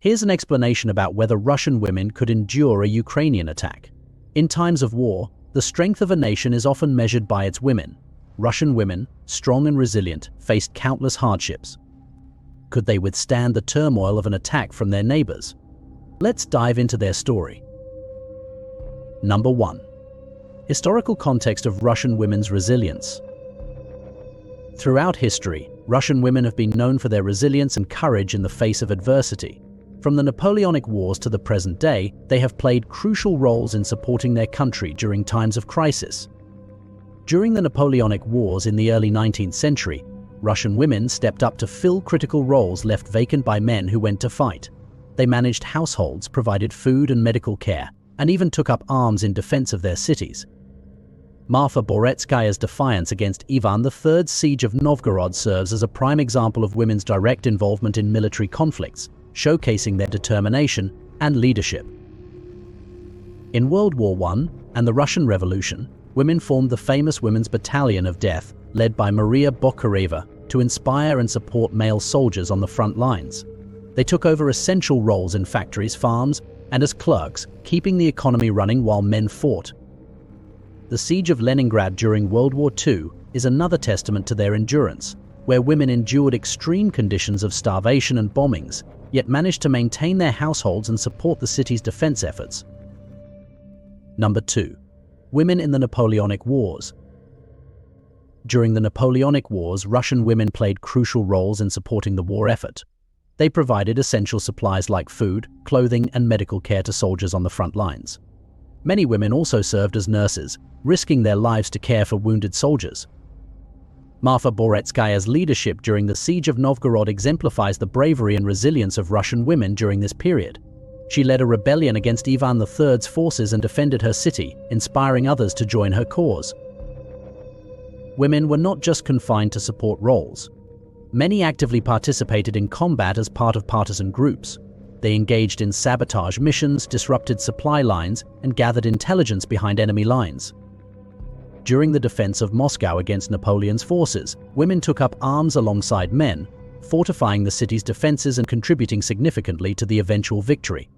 Here's an explanation about whether Russian women could endure a Ukrainian attack. In times of war, the strength of a nation is often measured by its women. Russian women, strong and resilient, faced countless hardships. Could they withstand the turmoil of an attack from their neighbors? Let's dive into their story. Number 1. Historical context of Russian women's resilience. Throughout history, Russian women have been known for their resilience and courage in the face of adversity. From the Napoleonic Wars to the present day, they have played crucial roles in supporting their country during times of crisis. During the Napoleonic Wars in the early 19th century, Russian women stepped up to fill critical roles left vacant by men who went to fight. They managed households, provided food and medical care, and even took up arms in defense of their cities. Marfa Boretskaya's defiance against Ivan III's siege of Novgorod serves as a prime example of women's direct involvement in military conflicts, showcasing their determination and leadership. In World War I and the Russian Revolution, women formed the famous Women's Battalion of Death, led by Maria Bokhareva, to inspire and support male soldiers on the front lines. They took over essential roles in factories, farms, and as clerks, keeping the economy running while men fought. The siege of Leningrad during World War II is another testament to their endurance, where women endured extreme conditions of starvation and bombings, yet managed to maintain their households and support the city's defense efforts. Number 2. Women in the Napoleonic Wars. During the Napoleonic Wars, Russian women played crucial roles in supporting the war effort. They provided essential supplies like food, clothing, and medical care to soldiers on the front lines. Many women also served as nurses, risking their lives to care for wounded soldiers. Marfa Boretskaya's leadership during the Siege of Novgorod exemplifies the bravery and resilience of Russian women during this period. She led a rebellion against Ivan III's forces and defended her city, inspiring others to join her cause. Women were not just confined to support roles. Many actively participated in combat as part of partisan groups. They engaged in sabotage missions, disrupted supply lines, and gathered intelligence behind enemy lines. During the defense of Moscow against Napoleon's forces, women took up arms alongside men, fortifying the city's defenses and contributing significantly to the eventual victory.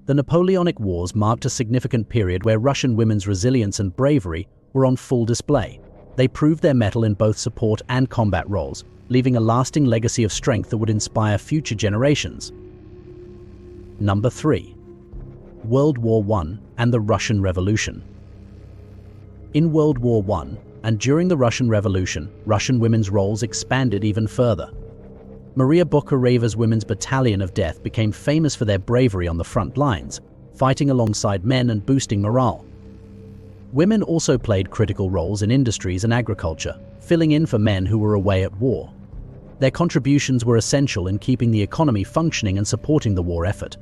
The Napoleonic Wars marked a significant period where Russian women's resilience and bravery were on full display. They proved their mettle in both support and combat roles, leaving a lasting legacy of strength that would inspire future generations. Number 3. World War I and the Russian Revolution. In World War I and during the Russian Revolution, Russian women's roles expanded even further. Maria Bokhareva's Women's Battalion of Death became famous for their bravery on the front lines, fighting alongside men and boosting morale. Women also played critical roles in industries and agriculture, filling in for men who were away at war. Their contributions were essential in keeping the economy functioning and supporting the war effort.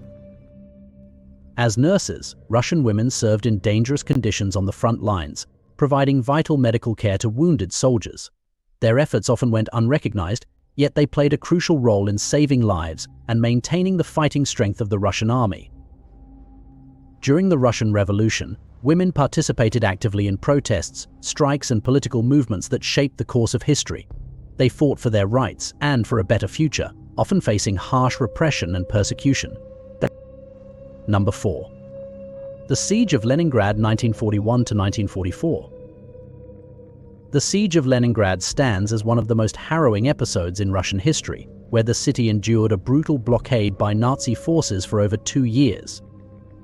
As nurses, Russian women served in dangerous conditions on the front lines, providing vital medical care to wounded soldiers. Their efforts often went unrecognized, yet they played a crucial role in saving lives and maintaining the fighting strength of the Russian army. During the Russian Revolution, women participated actively in protests, strikes, and political movements that shaped the course of history. They fought for their rights and for a better future, often facing harsh repression and persecution. Number 4. The Siege of Leningrad 1941 to 1944. The Siege of Leningrad stands as one of the most harrowing episodes in Russian history, where the city endured a brutal blockade by Nazi forces for over 2 years.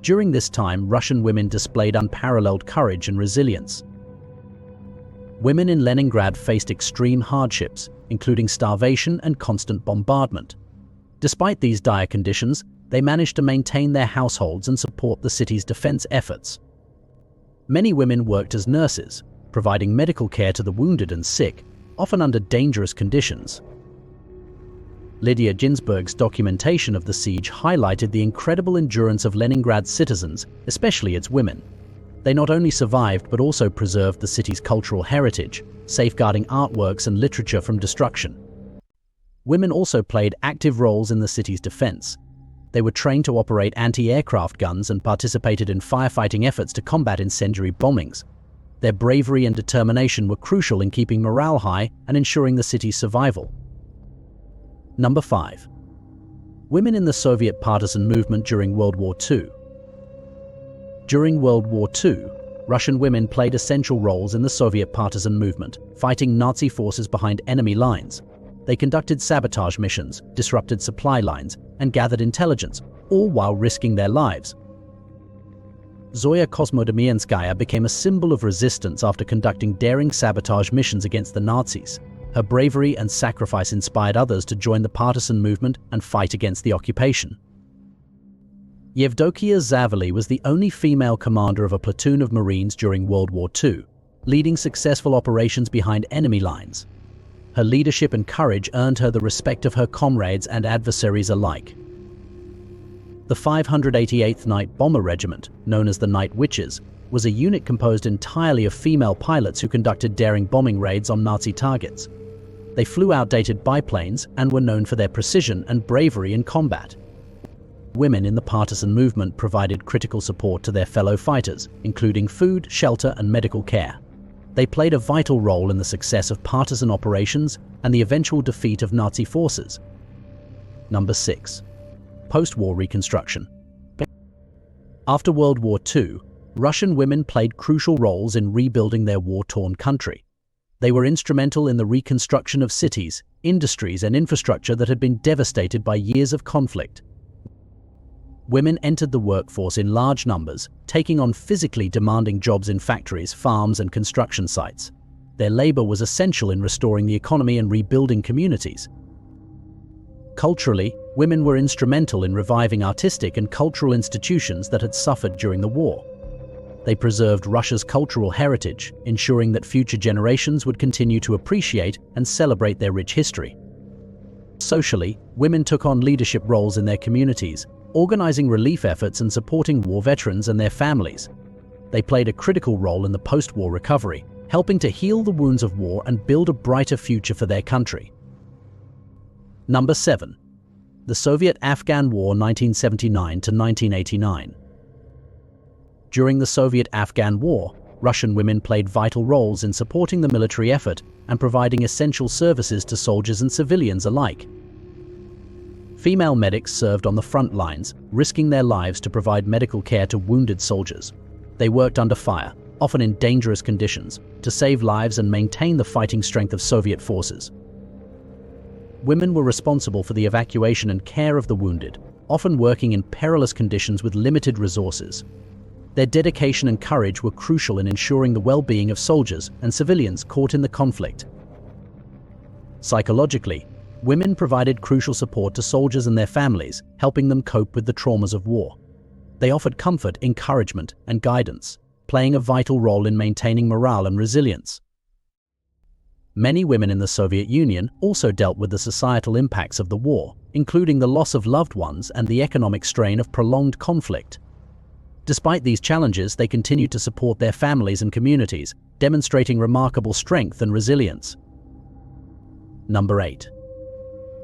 During this time, Russian women displayed unparalleled courage and resilience. Women in Leningrad faced extreme hardships, including starvation and constant bombardment. Despite these dire conditions, they managed to maintain their households and support the city's defense efforts. Many women worked as nurses, providing medical care to the wounded and sick, often under dangerous conditions. Lydia Ginsburg's documentation of the siege highlighted the incredible endurance of Leningrad's citizens, especially its women. They not only survived but also preserved the city's cultural heritage, safeguarding artworks and literature from destruction. Women also played active roles in the city's defense. They were trained to operate anti-aircraft guns and participated in firefighting efforts to combat incendiary bombings. Their bravery and determination were crucial in keeping morale high and ensuring the city's survival. Number 5. Women in the Soviet partisan movement during World War II. During World War II, Russian women played essential roles in the Soviet partisan movement, fighting Nazi forces behind enemy lines. They conducted sabotage missions, disrupted supply lines, and gathered intelligence, all while risking their lives. Zoya Kosmodomienskaya became a symbol of resistance after conducting daring sabotage missions against the Nazis. Her bravery and sacrifice inspired others to join the partisan movement and fight against the occupation. Yevdokia Zavely was the only female commander of a platoon of Marines during World War II, leading successful operations behind enemy lines. Her leadership and courage earned her the respect of her comrades and adversaries alike. The 588th Night Bomber Regiment, known as the Night Witches, was a unit composed entirely of female pilots who conducted daring bombing raids on Nazi targets. They flew outdated biplanes and were known for their precision and bravery in combat. Women in the partisan movement provided critical support to their fellow fighters, including food, shelter, and medical care. They played a vital role in the success of partisan operations and the eventual defeat of Nazi forces. Number 6. Post-war reconstruction. After World War II, Russian women played crucial roles in rebuilding their war-torn country. They were instrumental in the reconstruction of cities, industries, and infrastructure that had been devastated by years of conflict. Women entered the workforce in large numbers, taking on physically demanding jobs in factories, farms, and construction sites. Their labor was essential in restoring the economy and rebuilding communities. Culturally, women were instrumental in reviving artistic and cultural institutions that had suffered during the war. They preserved Russia's cultural heritage, ensuring that future generations would continue to appreciate and celebrate their rich history. Socially, women took on leadership roles in their communities, organizing relief efforts and supporting war veterans and their families. They played a critical role in the post-war recovery, helping to heal the wounds of war and build a brighter future for their country. Number 7. The Soviet-Afghan War 1979 to 1989. During the Soviet-Afghan War, Russian women played vital roles in supporting the military effort and providing essential services to soldiers and civilians alike. Female medics served on the front lines, risking their lives to provide medical care to wounded soldiers. They worked under fire, often in dangerous conditions, to save lives and maintain the fighting strength of Soviet forces. Women were responsible for the evacuation and care of the wounded, often working in perilous conditions with limited resources. Their dedication and courage were crucial in ensuring the well-being of soldiers and civilians caught in the conflict. Psychologically, women provided crucial support to soldiers and their families, helping them cope with the traumas of war. They offered comfort, encouragement, and guidance, playing a vital role in maintaining morale and resilience. Many women in the Soviet Union also dealt with the societal impacts of the war, including the loss of loved ones and the economic strain of prolonged conflict. Despite these challenges, they continued to support their families and communities, demonstrating remarkable strength and resilience. Number 8.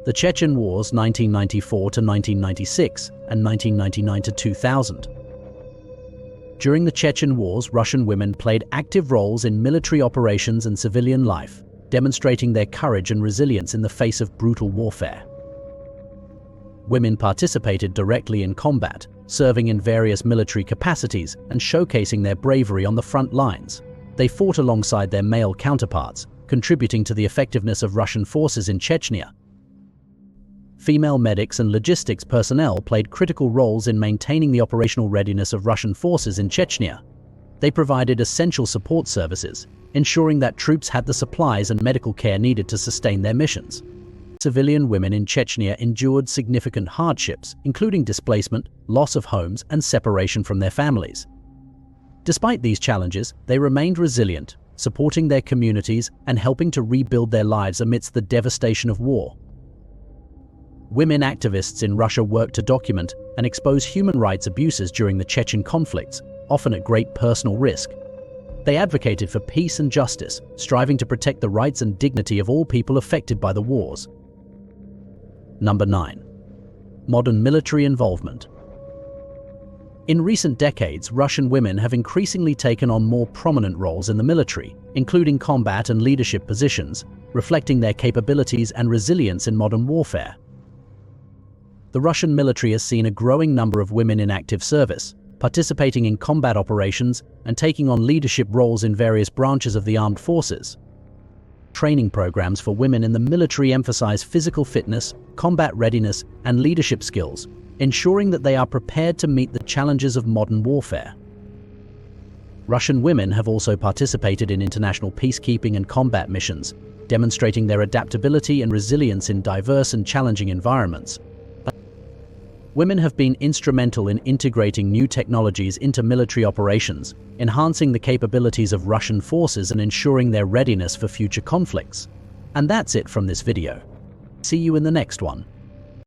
The Chechen Wars 1994 to 1996 and 1999 to 2000. During the Chechen Wars, Russian women played active roles in military operations and civilian life, demonstrating their courage and resilience in the face of brutal warfare. Women participated directly in combat, serving in various military capacities and showcasing their bravery on the front lines. They fought alongside their male counterparts, contributing to the effectiveness of Russian forces in Chechnya. Female medics and logistics personnel played critical roles in maintaining the operational readiness of Russian forces in Chechnya. They provided essential support services, ensuring that troops had the supplies and medical care needed to sustain their missions. Civilian women in Chechnya endured significant hardships, including displacement, loss of homes, and separation from their families. Despite these challenges, they remained resilient, supporting their communities and helping to rebuild their lives amidst the devastation of war. Women activists in Russia worked to document and expose human rights abuses during the Chechen conflicts, often at great personal risk. They advocated for peace and justice, striving to protect the rights and dignity of all people affected by the wars. Number 9. Modern military involvement. In recent decades, Russian women have increasingly taken on more prominent roles in the military, including combat and leadership positions, reflecting their capabilities and resilience in modern warfare. the Russian military has seen a growing number of women in active service, participating in combat operations and taking on leadership roles in various branches of the armed forces. Training programs for women in the military emphasize physical fitness, combat readiness, and leadership skills, ensuring that they are prepared to meet the challenges of modern warfare. Russian women have also participated in international peacekeeping and combat missions, demonstrating their adaptability and resilience in diverse and challenging environments. Women have been instrumental in integrating new technologies into military operations, enhancing the capabilities of Russian forces and ensuring their readiness for future conflicts. And that's it from this video. See you in the next one.